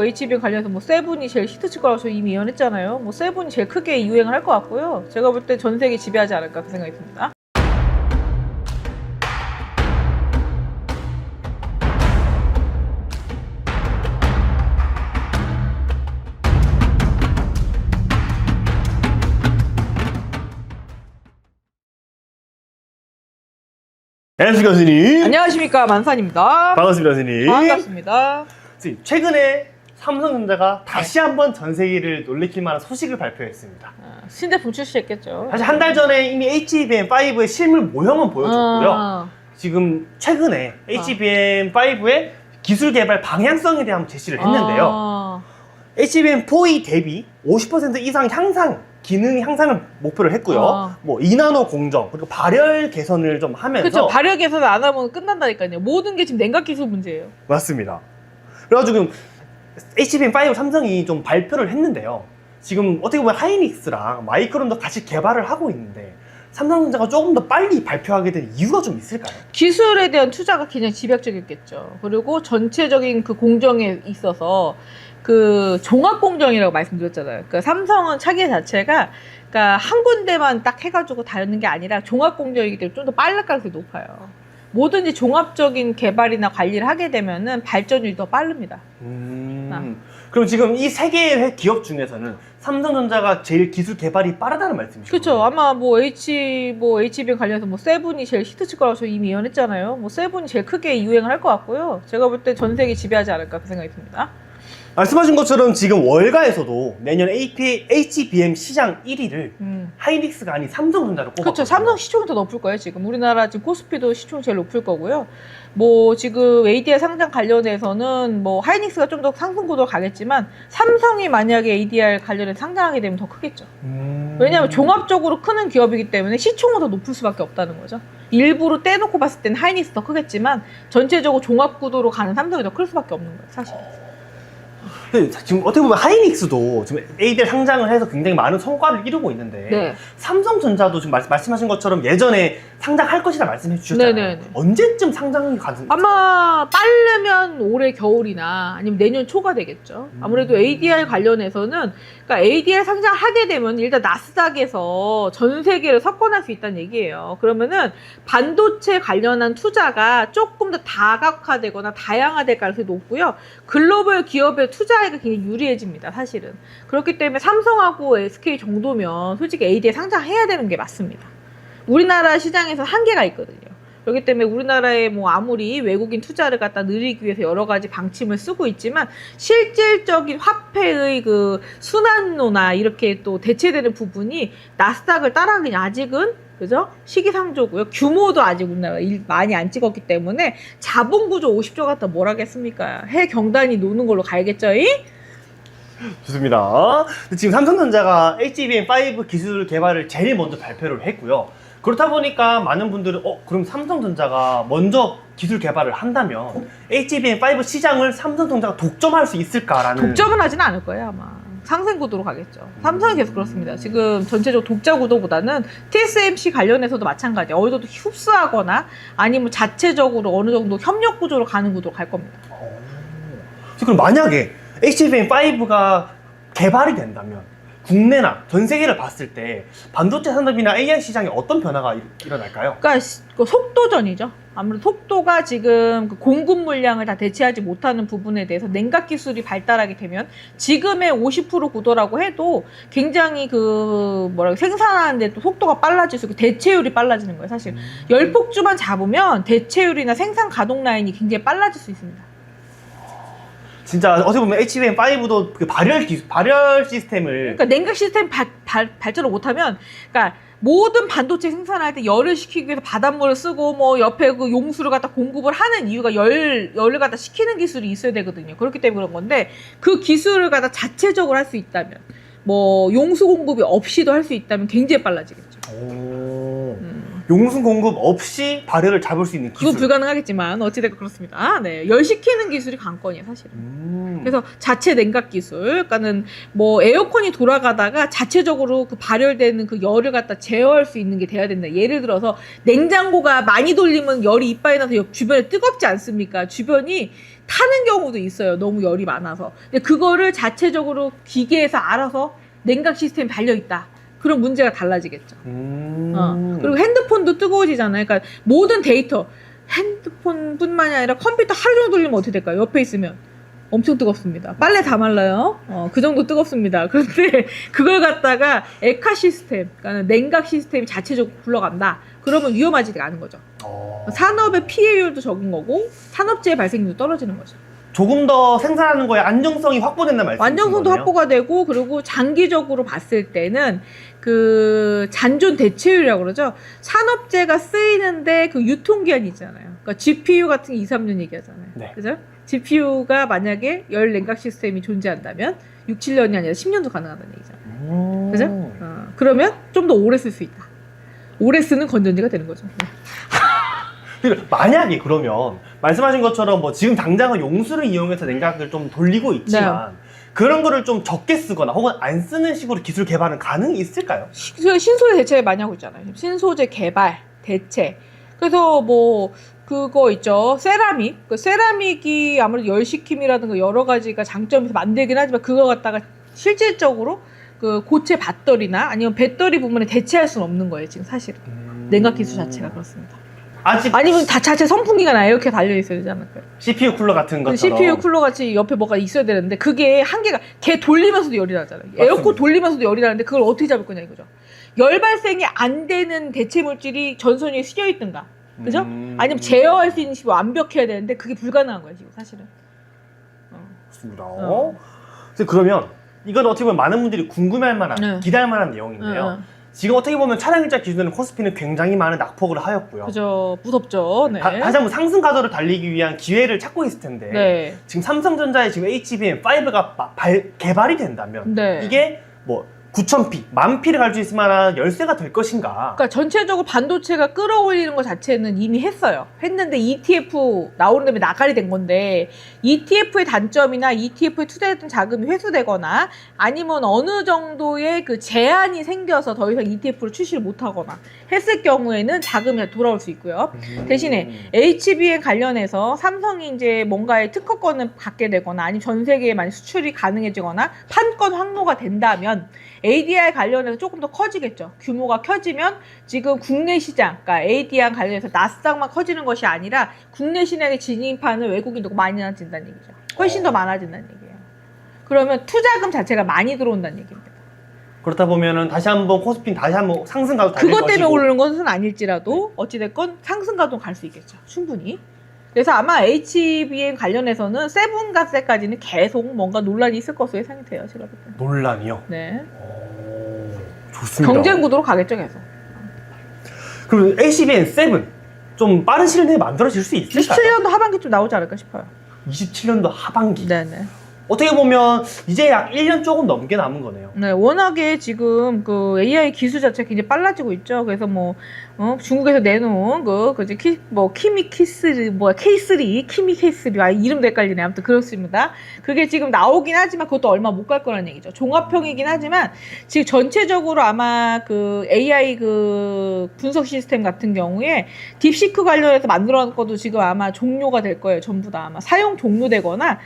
HBM 관련해서 뭐 세븐이 제일 히트칠 거라고 저 이미 예언했잖아요. 뭐 세븐이 제일 크게 유행을 할 것 같고요. 제가 볼 때 전 세계 지배하지 않을까 그 생각이 듭니다. 안녕하십니까 교수님. 안녕하십니까, 만산입니다. 반갑습니다 교수님. 반갑습니다. 교수님, 최근에 삼성전자가 다시 한번 전 세계를 놀래킬 만한 소식을 발표했습니다. 신제품 출시했겠죠. 사실 한 달 전에 이미 HBM5의 실물 모형은 보여줬고요. 지금 최근에 HBM5의 기술 개발 방향성에 대한 제시를 했는데요. HBM4E 대비 50% 이상 향상, 기능 향상을 목표를 했고요. 뭐 2나노 공정, 그리고 발열 개선을 좀 하면서. 그렇죠. 발열 개선 안 하면 끝난다니까요. 모든 게 지금 냉각 기술 문제예요. 맞습니다. 그래가지고 HBM5 삼성이 좀 발표를 했는데요. 지금 어떻게 보면 하이닉스랑 마이크론도 같이 개발을 하고 있는데 삼성전자가 조금 더 빨리 발표하게 된 이유가 좀 있을까요? 기술에 대한 투자가 굉장히 집약적이었겠죠. 그리고 전체적인 그 공정에 있어서 그 종합 공정이라고 말씀드렸잖아요. 그러니까 삼성은 차기 자체가 그러니까 한 군데만 딱 해가지고 다루는 게 아니라 종합 공정이기 때문에 좀 더 빠를 가능성이 높아요. 뭐든지 종합적인 개발이나 관리를 하게 되면은 발전율이 더 빠릅니다. 그럼 지금 이 세 개의 기업 중에서는 삼성전자가 제일 기술 개발이 빠르다는 말씀이시죠? 그렇죠. 아마 뭐 HBM 관련해서 뭐 세븐이 제일 히트칠 거라고 저 이미 예언했잖아요. 뭐 세븐이 제일 크게 유행을 할 것 같고요. 제가 볼 때 전 세계 지배하지 않을까 그 생각이 듭니다. 말씀하신 것처럼 지금 월가에서도 내년 HBM 시장 1위를 하이닉스가 아닌 삼성전자로 꼽았거든요. 그렇죠. 삼성 시총이 더 높을 거예요. 지금 우리나라 지금 코스피도 시총 제일 높을 거고요. 뭐 지금 ADR 상장 관련해서는 뭐 하이닉스가 좀 더 상승 구도로 가겠지만 삼성이 만약에 ADR 관련해서 상장하게 되면 더 크겠죠. 왜냐하면 종합적으로 크는 기업이기 때문에 시총은 더 높을 수밖에 없다는 거죠. 일부러 떼놓고 봤을 때는 하이닉스 더 크겠지만 전체적으로 종합 구도로 가는 삼성이 더 클 수밖에 없는 거예요, 사실. 지금 어떻게 보면 하이닉스도 지금 ADR 상장을 해서 굉장히 많은 성과를 이루고 있는데 네. 삼성전자도 지금 말씀하신 것처럼 예전에 상장할 것이라 말씀해 주셨잖아요. 네네네. 언제쯤 상장이 가능? 아마 빠르면 올해 겨울이나 아니면 내년 초가 되겠죠. 아무래도 ADR 관련해서는 그러니까 ADR 상장하게 되면 일단 나스닥에서 전 세계를 석권할 수 있다는 얘기예요. 그러면은 반도체 관련한 투자가 조금 더 다각화되거나 다양화될 가능성이 높고요. 글로벌 기업의 투자액이 굉장히 유리해집니다, 사실은. 그렇기 때문에 삼성하고 SK 정도면 솔직히 ADR 상장해야 되는 게 맞습니다. 우리나라 시장에서 한계가 있거든요. 그렇기 때문에 우리나라에 뭐 아무리 외국인 투자를 갖다 늘리기 위해서 여러 가지 방침을 쓰고 있지만 실질적인 화폐의 그 순환로나 이렇게 또 대체되는 부분이 나스닥을 따라가긴 아직은 그죠? 시기상조고요. 규모도 아직 우리나라 많이 안 찍었기 때문에 자본구조 50조 갖다 뭘 하겠습니까? 해 경단이 노는 걸로 가야겠죠? 좋습니다. 지금 삼성전자가 HBM5 기술 개발을 제일 먼저 발표를 했고요. 그렇다 보니까 많은 분들은 그럼 삼성전자가 먼저 기술 개발을 한다면 HBM5 시장을 삼성전자가 독점할 수 있을까라는. 독점은 하지는 않을 거예요, 아마. 상생 구도로 가겠죠. 삼성이 계속 그렇습니다. 지금 전체적으로 독자 구도보다는 TSMC 관련해서도 마찬가지예요. 어느 정도 흡수하거나 아니면 자체적으로 어느 정도 협력 구조로 가는 구도로 갈 겁니다. 그럼 만약에 HBM5가 개발이 된다면 국내나 전 세계를 봤을 때 반도체 산업이나 AI 시장에 어떤 변화가 일어날까요? 그러니까 그 속도전이죠. 아무래도 속도가 지금 그 공급 물량을 다 대체하지 못하는 부분에 대해서 냉각 기술이 발달하게 되면 지금의 50% 구도라고 해도 굉장히 그 생산하는데 또 속도가 빨라질 수 있고 대체율이 빨라지는 거예요, 사실. 열폭주만 잡으면 대체율이나 생산 가동 라인이 굉장히 빨라질 수 있습니다. 진짜 어떻게 보면 HBM5도 그 발열 시스템을. 그러니까 냉각 시스템 발전을 못하면, 그러니까 모든 반도체 생산할 때 열을 식히기 위해서 바닷물을 쓰고 뭐 옆에 그 용수를 갖다 공급을 하는 이유가 열을 갖다 식히는 기술이 있어야 되거든요. 그렇기 때문에 그런 건데 그 기술을 갖다 자체적으로 할 수 있다면 뭐 용수 공급이 없이도 할 수 있다면 굉장히 빨라지겠죠. 용순 공급 없이 발열을 잡을 수 있는 기술. 그건 불가능하겠지만 어찌됐건 그렇습니다. 네, 열시키는 기술이 관건이에요, 사실은. 그래서 자체 냉각 기술, 그러니까는 뭐 에어컨이 돌아가다가 자체적으로 그 발열되는 그 열을 갖다 제어할 수 있는 게 돼야 된다. 예를 들어서 냉장고가 많이 돌리면 열이 이빨에 나서 주변에 뜨겁지 않습니까? 주변이 타는 경우도 있어요. 너무 열이 많아서. 근데 그거를 자체적으로 기계에서 알아서 냉각 시스템이 달려있다. 그런 문제가 달라지겠죠. 그리고 핸드폰도 뜨거워지잖아요. 그러니까 모든 데이터, 핸드폰뿐만이 아니라 컴퓨터 하루 종일 돌리면 어떻게 될까요? 옆에 있으면 엄청 뜨겁습니다. 빨래 다 말라요. 그 정도 뜨겁습니다. 그런데 그걸 갖다가 에카 시스템, 그러니까 냉각 시스템이 자체적으로 굴러간다. 그러면 위험하지가 않은 거죠. 산업의 피해율도 적은 거고 산업재해 발생률도 떨어지는 거죠. 조금 더 생산하는 거에 안정성이 확보된다는 말씀이신 안정성도 거네요? 확보가 되고, 그리고 장기적으로 봤을 때는 그 잔존 대체율이라고 그러죠. 산업재가 쓰이는데 그 유통기한이 있잖아요. 그러니까 GPU 같은 게 2, 3년 얘기하잖아요. 네. 그죠? GPU가 만약에 열 냉각 시스템이 존재한다면 6, 7년이 아니라 10년도 가능하다는 얘기잖아요. 그죠? 그러면 좀 더 오래 쓸 수 있다. 오래 쓰는 건전지가 되는 거죠. 만약에 그러면 말씀하신 것처럼 뭐 지금 당장은 용수를 이용해서 냉각을 좀 돌리고 있지만 그런 거를 좀 적게 쓰거나 혹은 안 쓰는 식으로 기술 개발은 가능이 있을까요? 신소재 대체 많이 하고 있잖아요. 신소재 개발, 대체. 그래서 뭐 그거 있죠. 세라믹. 그 세라믹이 아무래도 열시킴이라든가 여러 가지가 장점에서 만들긴 하지만 그거 갖다가 실질적으로 그 고체 배터리나 아니면 배터리 부분에 대체할 수는 없는 거예요. 지금 사실은. 냉각 기술 자체가 그렇습니다. 아니면 다 자체 선풍기가 이렇게 달려 있어야 되지 않을까요? CPU 쿨러 같은 것처럼. CPU 쿨러 같이 옆에 뭐가 있어야 되는데 그게 한계가 걔 돌리면서도 열이 나잖아요. 맞습니다. 에어컨 돌리면서도 열이 나는데 그걸 어떻게 잡을 거냐 이거죠. 열 발생이 안 되는 대체 물질이 전선 위에 스려 있든가, 그죠? 아니면 제어할 수 있는 식으로 완벽해야 되는데 그게 불가능한 거예요 지금 사실은. 맞습니다. 그러면 이건 어떻게 보면 많은 분들이 궁금해할 만한, 기대할 만한 내용인데요. 지금 어떻게 보면 차량 일자 기준으로 코스피는 굉장히 많은 낙폭을 하였고요. 그죠, 무섭죠. 네. 다시 한번 상승 가도를 달리기 위한 기회를 찾고 있을 텐데 네. 지금 삼성전자의 지금 HBM5가 개발이 된다면 이게 뭐 9,000P, 10,000P를 갈 수 있을 만한 열쇠가 될 것인가? 그러니까 전체적으로 반도체가 끌어올리는 것 자체는 이미 했어요. 했는데 ETF 나오는 다음에 나가리 된 건데 ETF의 단점이나 ETF에 투자했던 자금이 회수되거나 아니면 어느 정도의 그 제한이 생겨서 더 이상 ETF를 출시를 못하거나 했을 경우에는 자금이 돌아올 수 있고요. 대신에 HBM 관련해서 삼성이 이제 뭔가의 특허권을 갖게 되거나 아니면 전 세계에 많이 수출이 가능해지거나 판권 확보가 된다면 ADR 관련해서 조금 더 커지겠죠. 규모가 커지면 지금 국내 시장, 그러니까 ADR 관련해서 나스닥만 커지는 것이 아니라 국내 시장에 진입하는 외국인도 많이 나아진다는 얘기죠. 훨씬 더 많아진다는 얘기예요. 그러면 투자금 자체가 많이 들어온다는 얘기입니다. 그렇다 보면은 다시 한번 코스피는 다시 한번 상승 가도 달릴 그것 때문에 것이고. 오르는 것은 아닐지라도 어찌됐건 상승 가도 갈 수 있겠죠. 충분히. 그래서 아마 HBM 관련해서는 세븐가세까지는 계속 뭔가 논란이 있을 것으로 예상이 돼요. 제가 볼 때는. 논란이요? 네. 좋습니다. 경쟁 구도로 가겠죠, 계속. 그럼 HBM7 좀 빠른 시일 내에 만들어질 수 있을까요? 27년도 하반기쯤 나오지 않을까 싶어요. 27년도 하반기. 네네. 어떻게 보면 이제 약 1년 조금 넘게 남은 거네요. 네, 워낙에 지금 그 AI 기술 자체가 굉장히 빨라지고 있죠. 그래서 뭐 중국에서 내놓은 키미 K3, K3, 키미 K3, 이름도 헷갈리네. 아무튼 그렇습니다. 그게 지금 나오긴 하지만 그것도 얼마 못 갈 거라는 얘기죠. 종합형이긴 하지만 지금 전체적으로 아마 그 AI 그 분석 시스템 같은 경우에 딥시크 관련해서 만들어놓은 것도 지금 아마 종료가 될 거예요. 전부 다 아마 사용 종료되거나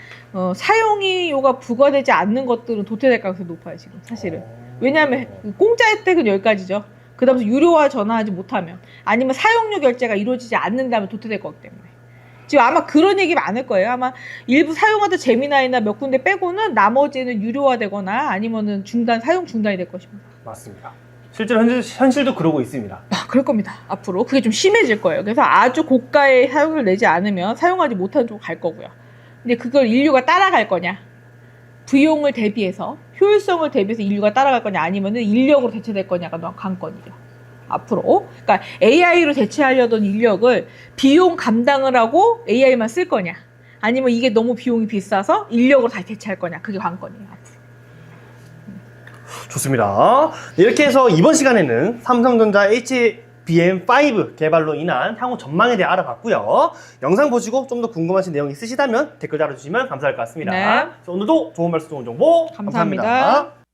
사용료가 부과되지 않는 것들은 도태될 가능성이 높아요, 지금 사실은. 왜냐하면 공짜 혜택은 여기까지죠. 그 다음에 유료화 전환하지 못하면 아니면 사용료 결제가 이루어지지 않는다면 도태될 거기 때문에 지금 아마 그런 얘기 많을 거예요. 아마 일부 사용하던 제미나이나 몇 군데 빼고는 나머지는 유료화되거나 아니면은 사용 중단이 될 것입니다. 맞습니다. 실제로 현실도 그러고 있습니다. 그럴 겁니다. 앞으로 그게 좀 심해질 거예요. 그래서 아주 고가의 사용료를 내지 않으면 사용하지 못하는 쪽으로 갈 거고요. 근데 그걸 인류가 따라갈 거냐, 비용을 대비해서 효율성을 대비해서 인류가 따라갈 거냐 아니면은 인력으로 대체될 거냐가 관건이죠. 앞으로. 그러니까 AI로 대체하려던 인력을 비용 감당을 하고 AI만 쓸 거냐 아니면 이게 너무 비용이 비싸서 인력으로 다시 대체할 거냐, 그게 관건이에요. 앞으로. 좋습니다. 이렇게 해서 이번 시간에는 삼성전자 HBM5 개발로 인한 향후 전망에 대해 알아봤고요. 영상 보시고 좀 더 궁금하신 내용 있으시다면 댓글 달아주시면 감사할 것 같습니다. 네. 오늘도 좋은 말씀, 좋은 정보 감사합니다. 감사합니다.